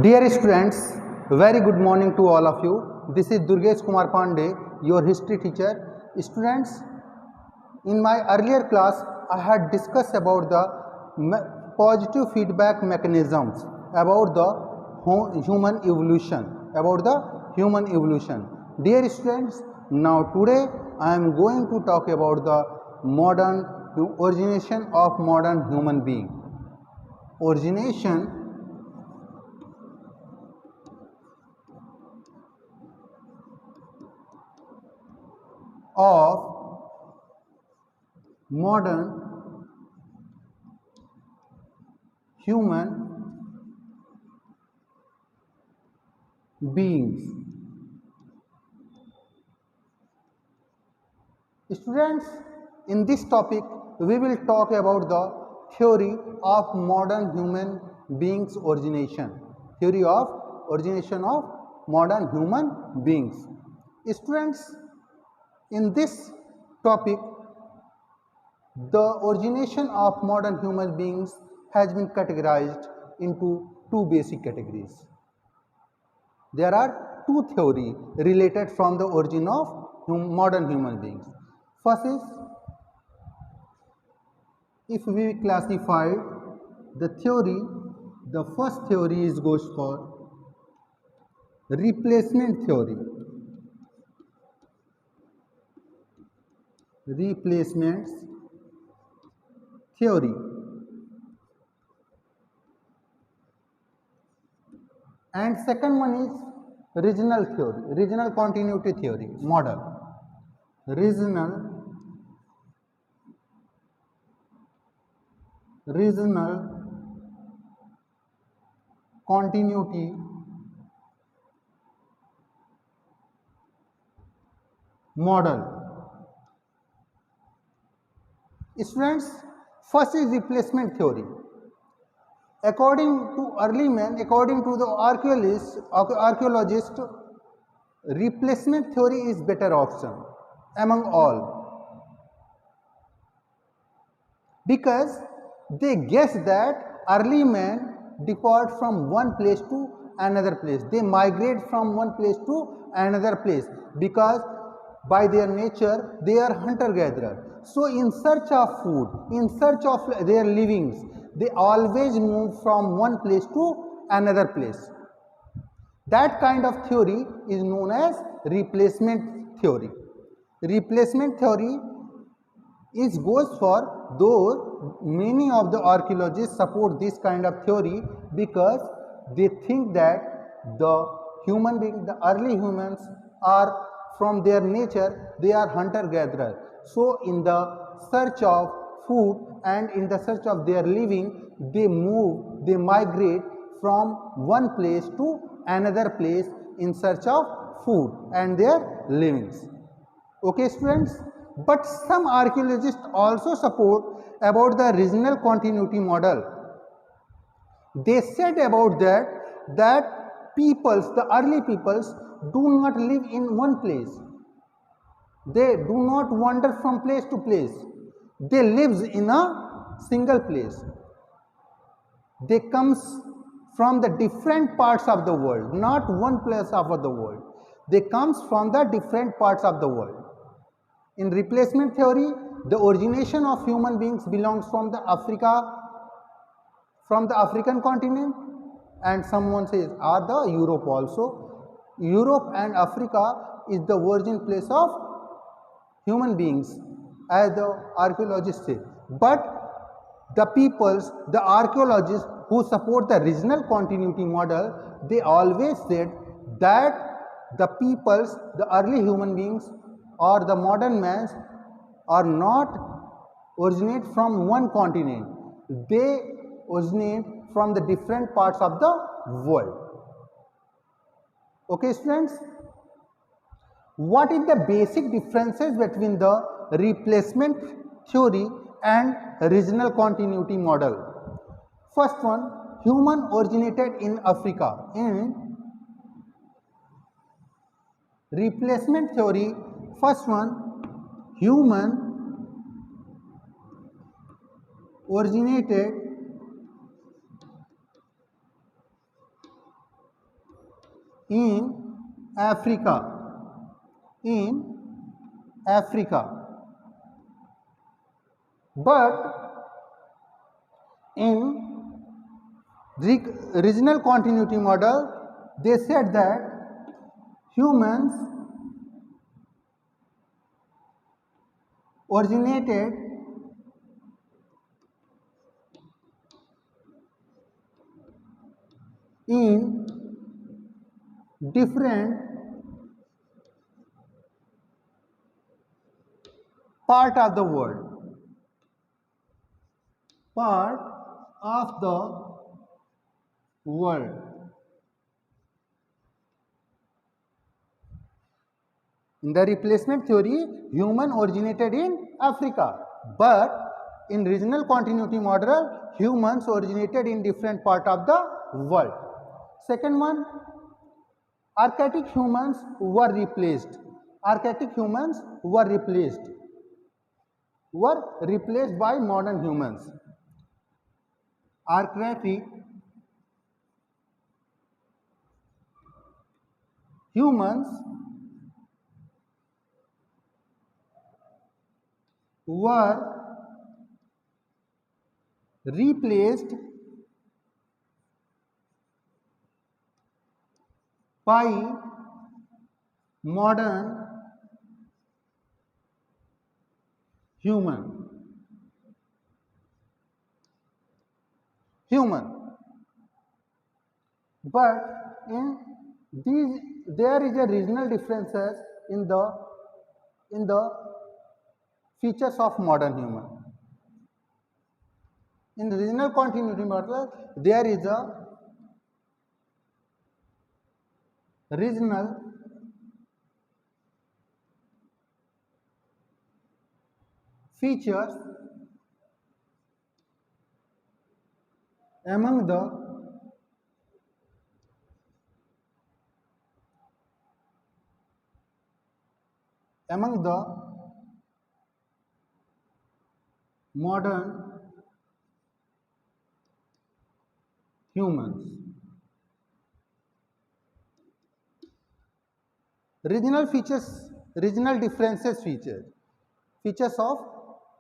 Dear students, very good morning to all of you. This is Durgesh Kumar Pandey, your history teacher. Students, in my earlier class, I had discussed about the positive feedback mechanisms about the human evolution. Dear students, now today I am going to talk about the origination of modern human being. Origination of modern human beings. Students, in this topic we will talk about the theory of modern human beings origination. Theory of origination of modern human beings. Students, in this topic, the origination of modern human beings has been categorized into two basic categories. There are two theories related from the origin of modern human beings. First is, if we classify the theory, the first theory is goes for replacement theory. Replacement theory. And second one is regional theory, regional continuity theory model. Regional continuity model. Students, first is replacement theory. According to early man, according to the archaeologist, replacement theory is better option among all, because they guess that early man depart from one place to another place. They migrate from one place to another place because by their nature they are hunter-gatherer. So in search of food, in search of their livings, they always move from one place to another place. That kind of theory is known as replacement theory. Replacement theory is goes for those, many of the archaeologists support this kind of theory because they think that the human being, the early humans are from their nature, they are hunter-gatherer. So in the search of food and in the search of their living, they move, they migrate from one place to another place in search of food and their livings. Okay students, but some archaeologists also support about the regional continuity model. They said about that peoples, the early peoples, do not live in one place. They do not wander from place to place. They live in a single place. They comes from the different parts of the world, not one place of the world. They comes from the different parts of the world. In replacement theory, the origination of human beings belongs from the African continent, and someone says are the Europe also. Europe and Africa is the origin place of human beings, as the archaeologists say. But the peoples, the archaeologists who support the regional continuity model, they always said that the peoples, the early human beings or the modern man are not originate from one continent. They originate from the different parts of the world. Okay students, what is the basic differences between the replacement theory and regional continuity model? First one, human originated in Africa. In replacement theory, first one, human originated in Africa, in Africa. But in regional continuity model, they said that humans originated in different part of the world, part of the world. In the replacement theory, human originated in Africa, but in regional continuity model, humans originated in different part of the world. Second one, archaic humans were replaced. Archaic humans were replaced by modern humans. Archaic humans were replaced by modern human. But in these, there is a regional differences in the features of modern human. In the regional continuity model, there is a regional features among the modern humans. Regional features, regional differences features of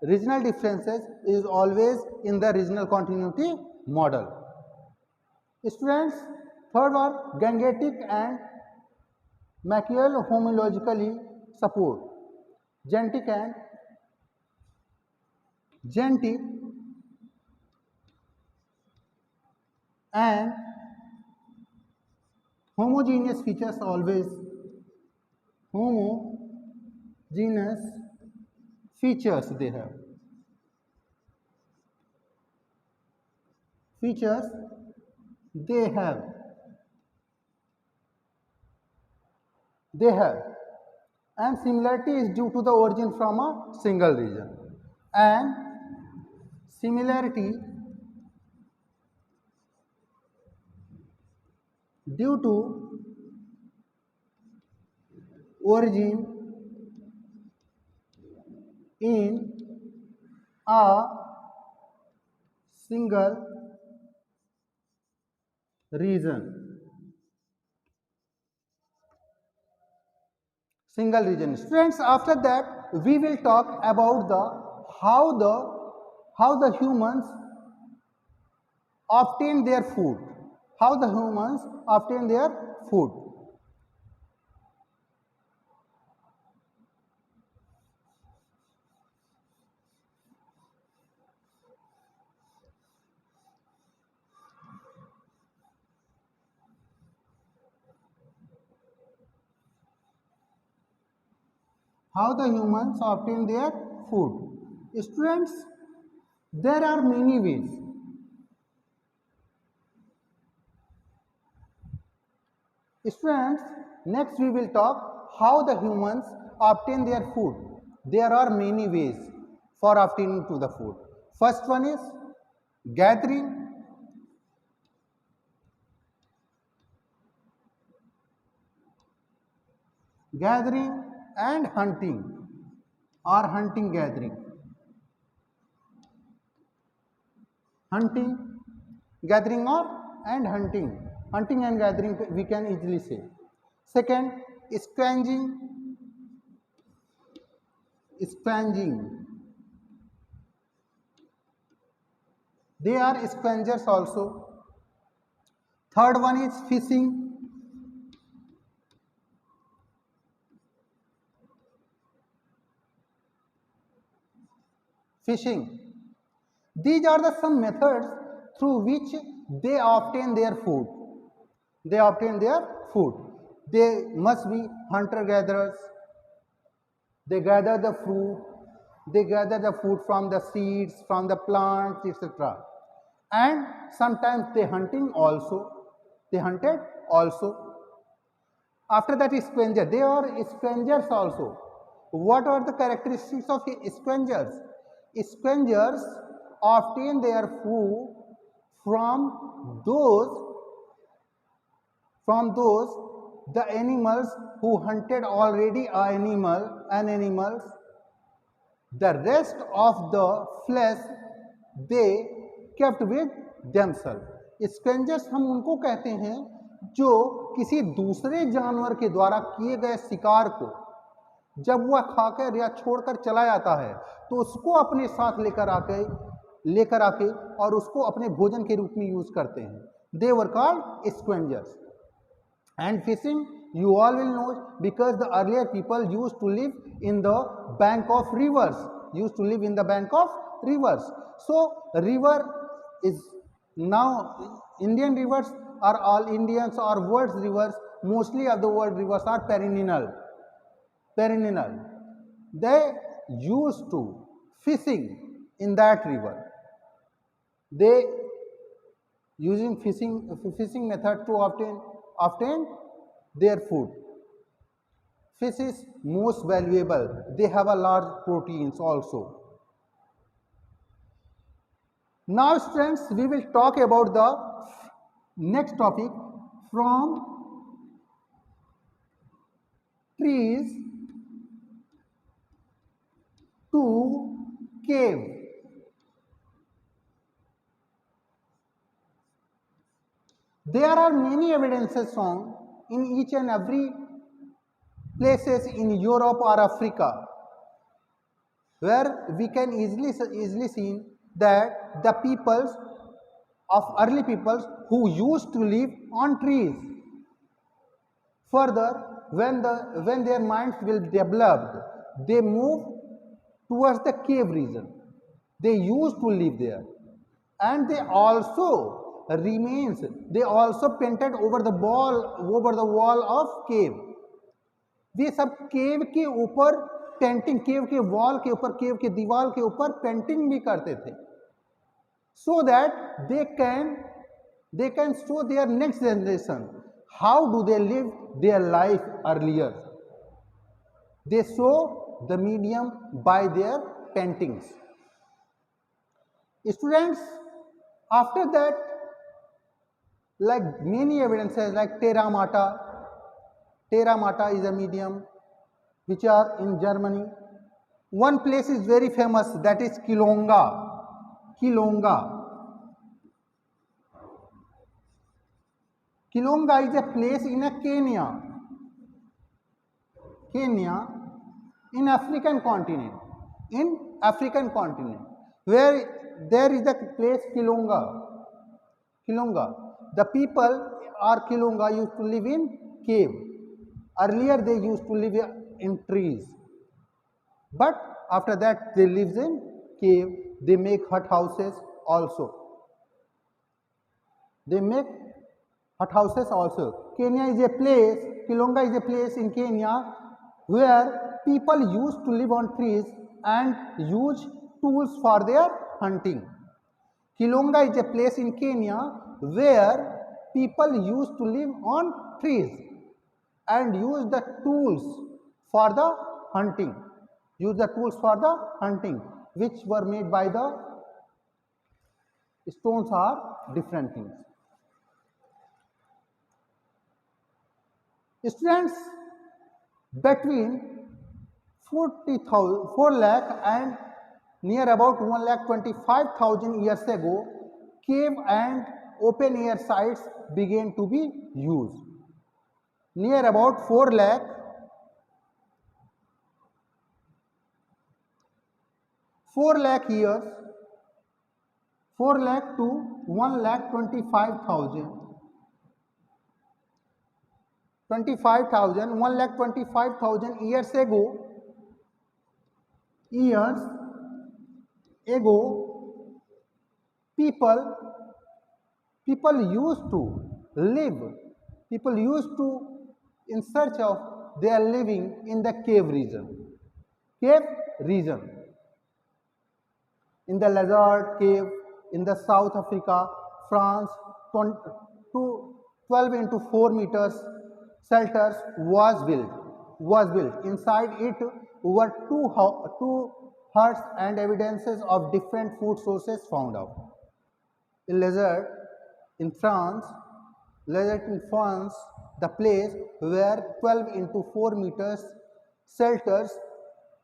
regional differences is always in the regional continuity model. Students, third one, gangetic and machial homologically support. Genetic and homogeneous features always homogeneous features they have. Features they have. And similarity is due to the origin from a single region. And similarity due to origin in a single region. Students, after that we will talk about how the humans obtain their food. How the humans obtain their food. How the humans obtain their food. Students, there are many ways. Students, next we will talk how the humans obtain their food. There are many ways for obtaining to the food. First one is gathering, and hunting or hunting gathering. Hunting, gathering or and hunting. Hunting and gathering we can easily say. Second, scavenging. They are scavengers also. Third one is fishing. These are the some methods through which they obtain their food. They must be hunter gatherers. They gather the fruit. They gather the food from the seeds, from the plants, etc. And sometimes they hunted also. After that, scavenger. They are scavengers also. What are the characteristics of scavengers? Scavengers obtain their food from those the animals who hunted already animals. The rest of the flesh they kept with themselves. Scavengers हम उनको कहते हैं जो किसी दूसरे जानवर के द्वारा किए गए शिकार को जब वह खाकर या छोड़कर चला जाता है तो उसको अपने साथ लेकर आके और उसको अपने भोजन के रूप में यूज करते हैं. They were called scavengers. And fishing, you all will know, because the earlier people used to live in the bank of rivers. So river is now Indian rivers are all Indians or world's rivers. Mostly of the world rivers are perennial. They used to fishing in that river. They using fishing method to obtain their food. Fish is most valuable. They have a large proteins also. Now students, we will talk about the next topic, from trees to cave. There are many evidences found in each and every places in Europe or Africa, where we can easily see that the peoples of early peoples who used to live on trees. Further, when their minds will develop, they move towards the cave region. They used to live there, and they also painted over the wall of cave. वे सब केव के ऊपर painting, केव के wall के ऊपर, केव के दीवार के ऊपर पेंटिंग भी करते थे, so that they can show their next generation how do they live their life earlier. They show the medium by their paintings. Students, after that, like many evidences like terra mata is a medium which are in Germany. One place is very famous, that is Kilonga. Kilonga is a place in Kenya, in African continent, where there is a place Kilonga. The people are Kilonga used to live in cave. Earlier they used to live in trees, but after that they live in cave. They make hut houses also. Kenya is a place, Kilonga is a place in Kenya where people used to live on trees and use tools for their hunting. Kilonga is a place in Kenya where people used to live on trees and use the tools for the hunting. Which were made by the stones or different things. Students, between 4 lakh and near about 1,25,000 years ago, cave and open air sites began to be used. near about 4 lakh 4 lakh years, 4 lakh to 1 lakh 25,000, 1 lakh 25,000 years ago, people used to live, people used to in search of, they are living in the cave region, in the Lazard cave in the South Africa, France. 12 into 4 meters shelters was built. Inside it were two huts and evidences of different food sources found out. In Lazard in France, the place where 12 into 4 meters shelters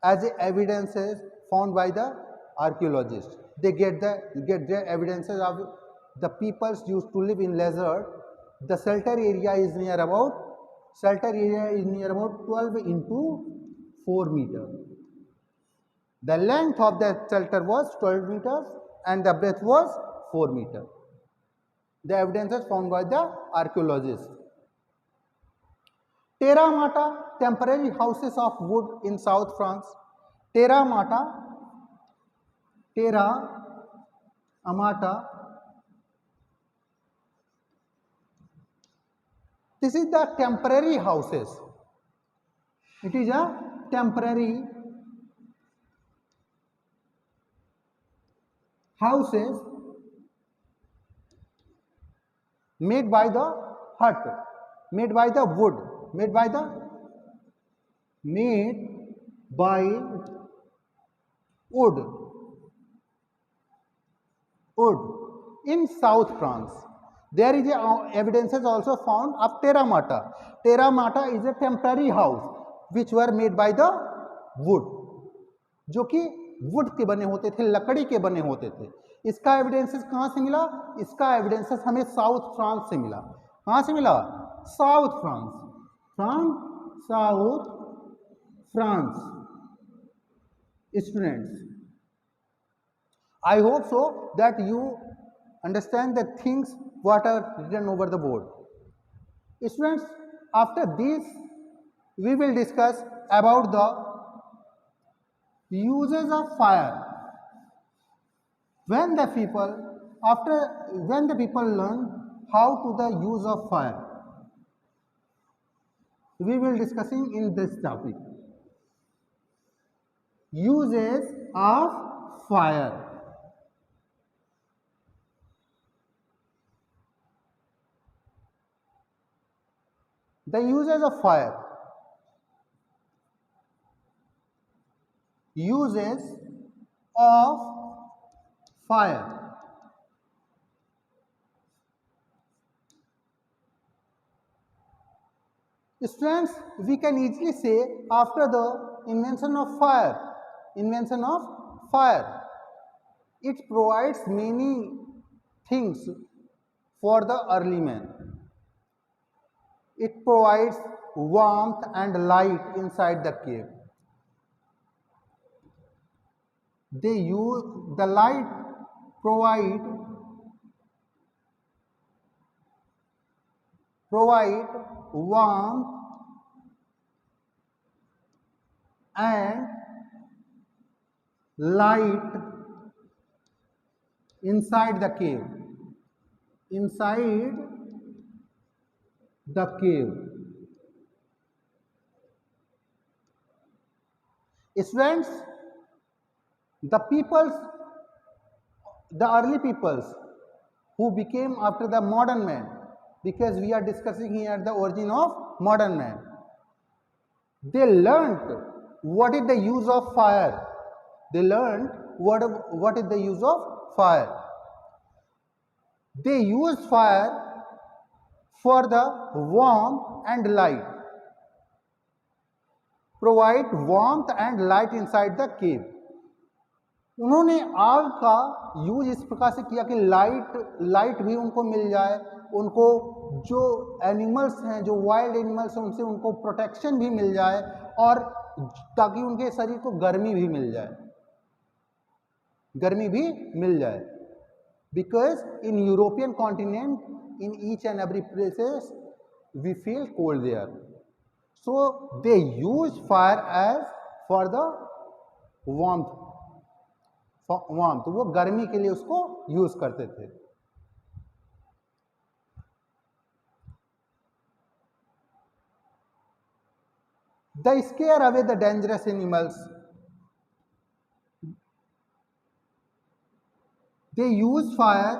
as evidences found by the archaeologists. They get their evidences of the peoples used to live in Lazard. The shelter area is near about 12 into 4 meters. The length of the shelter was 12 meters and the breadth was 4 meters. The evidences found by the archaeologists. Terra Mata, temporary houses of wood in South France. Terra Amata. This is the temporary houses. It is a temporary houses made by the hut, made by the wood, made by wood in South France. There is evidences also found of Terra Mata. Terra Mata is a temporary house which were made by the wood, जो कि would के बने होते थे, लकड़ी के बने होते थे. इसका एविडेंसेस कहाँ से मिला? इसका एविडेंसेस हमें साउथ फ्रांस से मिला. कहाँ से मिला? South France. From south France. Students, I hope so that you understand the things what are written over the board. Students, after this we will discuss about the uses of fire. When the people learn how to the use of fire, we will discussing in this topic. Uses of fire. The uses of fire. Uses of fire. Students, we can easily say after the invention of fire, it provides many things for the early man. It provides warmth and light inside the cave. They use the light, provide warmth and light inside the cave. Students, the early peoples who became after the modern man, because we are discussing here the origin of modern man, they learnt what is the use of fire. They learned what is the use of fire. They use fire for the warmth and light. Provide warmth and light inside the cave. उन्होंने आग का use इस प्रकार से किया कि light भी उनको मिल जाए, उनको जो एनिमल्स हैं, जो वाइल्ड एनिमल्स हैं, उनसे उनको प्रोटेक्शन भी मिल जाए, और ताकि उनके शरीर को गर्मी भी मिल जाए, गर्मी भी मिल जाए। Because in European continent, in each and every places we feel cold there, so they use fire as for the warmth, तो वो गर्मी के लिए उसको यूज करते थे। They scare away the dangerous animals. They use fire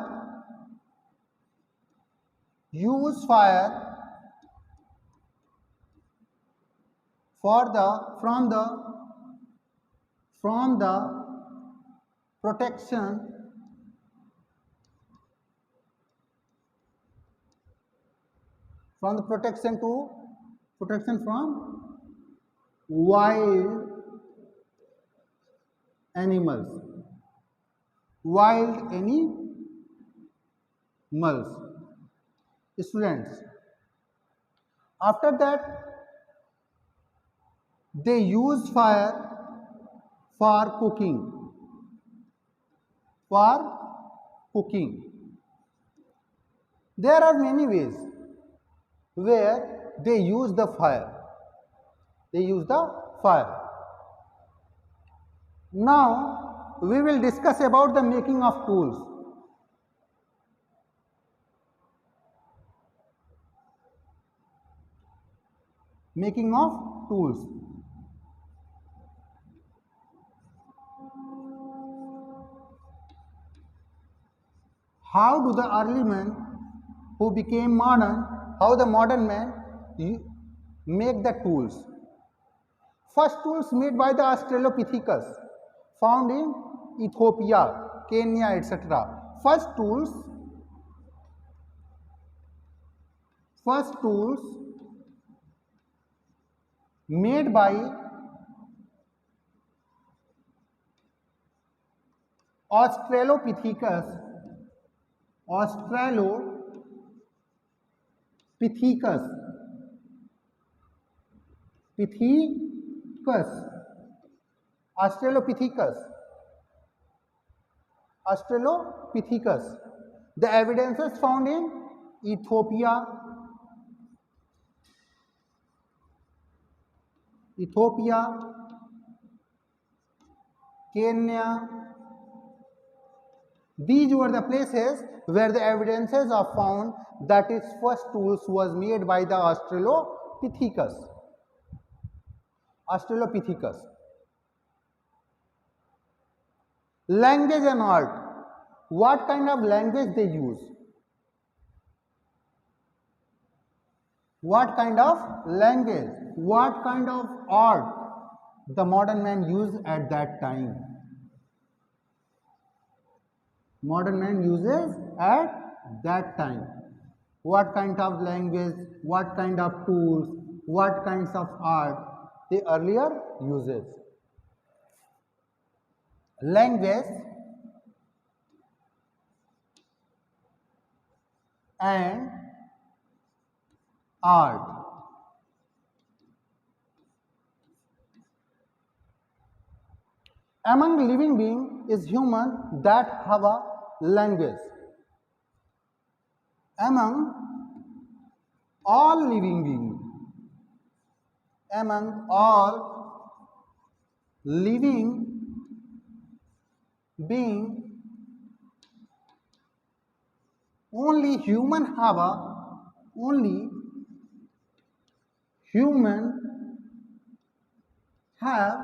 for the from the protection from wild animals. Students, after that they use fire for cooking. There are many ways where they use the fire. Now we will discuss about the making of tools. Making of tools. How do the early men who became modern, how the modern men make the tools? First tools made by the Australopithecus, found in Ethiopia, Kenya, etc. First tools made by Australopithecus The evidences found in Ethiopia, Kenya. These were the places where the evidences are found that its first tools was made by the Australopithecus. Language and art. What kind of language they use? What kind of language? What kind of art the modern man used at that time? Modern man uses at that time. What kind of language, what kind of tools, what kinds of art they earlier uses? Language and art. Among living beings is human that have a language. Among all living beings, only human have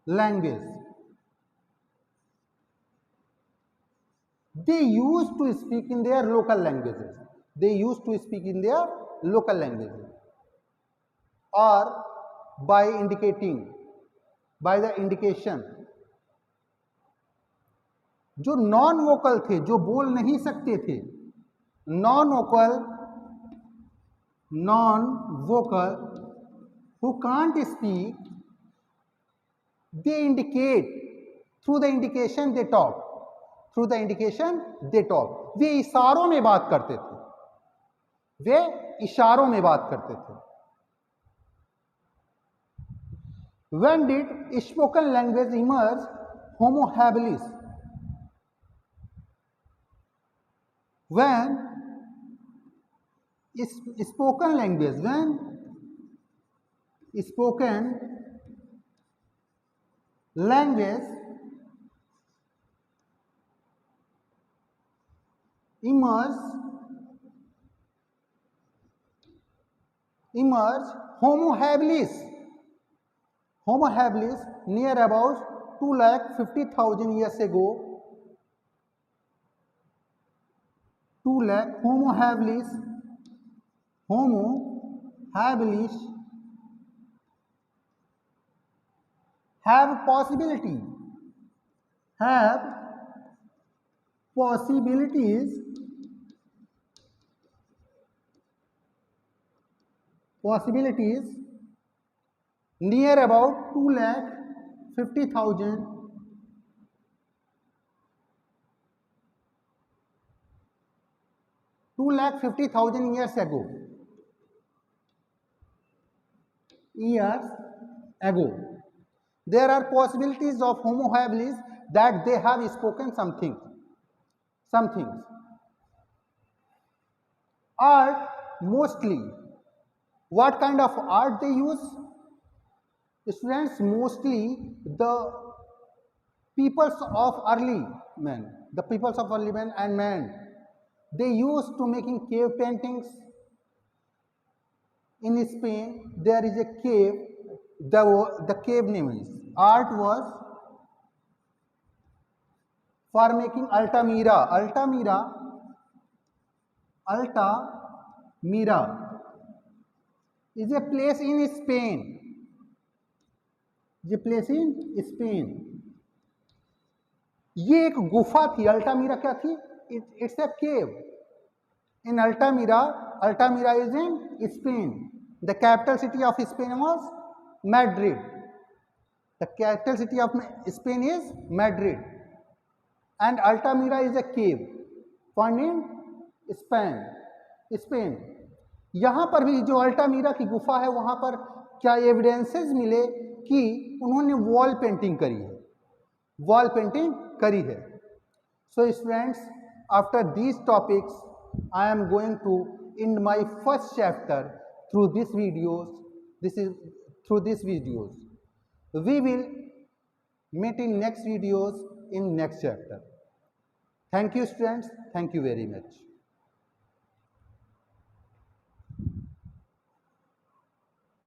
language. They used to speak in their local languages. Or by the indication. जो non vocal थे, जो बोल नहीं सकते थे, non vocal who can't speak they indicate, through the indication they talk, through the indication they talk. वे इशारों में बात करते थे, वे इशारों में बात करते थे. When did spoken language emerge? Homo habilis. When spoken language, when spoken language emerge Homo habilis. Homo habilis near about 250,000 years ago. 2 lakh Homo habilis have possibilities near about 250,000 years ago. There are possibilities of Homo habilis that they have spoken some things. Art, mostly. What kind of art they use? Students, mostly the peoples of early men and men, they used to making cave paintings. In Spain, there is a cave. The cave name is, art was for making Altamira. Altamira is a place in Spain. ये एक गुफा थी. Altamira क्या थी? It's a cave in Altamira. Altamira is in Spain. The capital city of Spain was Madrid. The capital city of Spain is Madrid, and Altamira is a cave found in Spain. यहाँ पर भी जो Altamira की गुफा है, वहाँ पर क्या एविडेंसेस मिले कि उन्होंने वॉल पेंटिंग करी है. So students, after these topics, I am going to end my first chapter through these videos. We will meet in next videos in next chapter. Thank you students. Thank you very much.